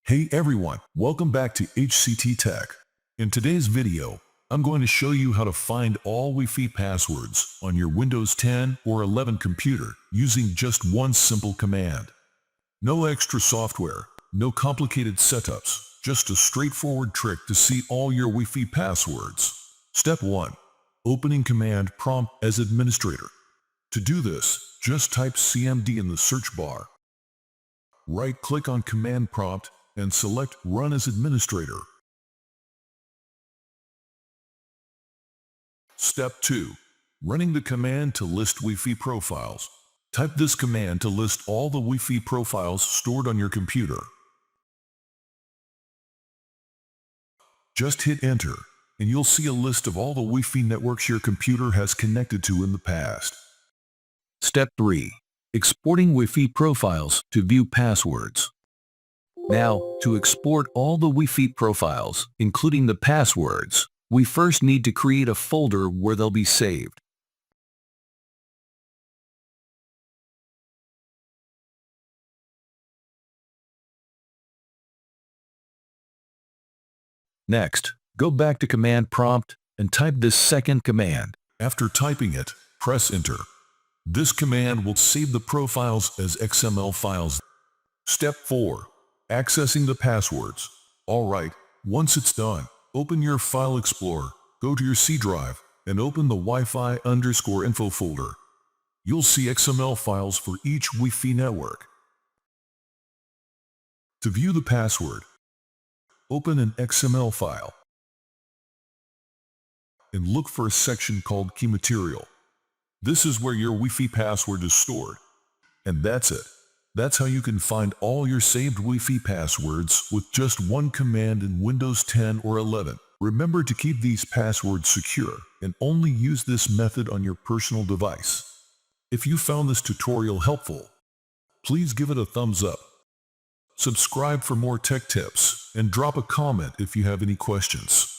Hey everyone, welcome back to HCT Tech. In today's video, I'm going to show you how to find all Wi-Fi passwords on your Windows 10 or 11 computer using just one simple command. No extra software, no complicated setups, just a straightforward trick to see all your Wi-Fi passwords. Step 1. Opening command prompt as administrator. To do this, just type CMD in the search bar. Right-click on command prompt and select Run as Administrator. Step 2. Running the command to list Wi-Fi profiles. Type this command to list all the Wi-Fi profiles stored on your computer. Just hit Enter, and you'll see a list of all the Wi-Fi networks your computer has connected to in the past. Step 3. Exporting Wi-Fi profiles to view passwords. Now, to export all the Wi-Fi profiles, including the passwords, we first need to create a folder where they'll be saved. Next, go back to command prompt and type this second command. After typing it, press Enter. This command will save the profiles as XML files. Step 4. Accessing the passwords. Alright, once it's done, open your File Explorer, go to your C drive, and open the Wi-Fi_info folder. You'll see XML files for each Wi-Fi network. To view the password, open an XML file and look for a section called Key Material. This is where your Wi-Fi password is stored. And that's it. That's how you can find all your saved Wi-Fi passwords with just one command in Windows 10 or 11. Remember to keep these passwords secure and only use this method on your personal device. If you found this tutorial helpful, please give it a thumbs up. Subscribe for more tech tips and drop a comment if you have any questions.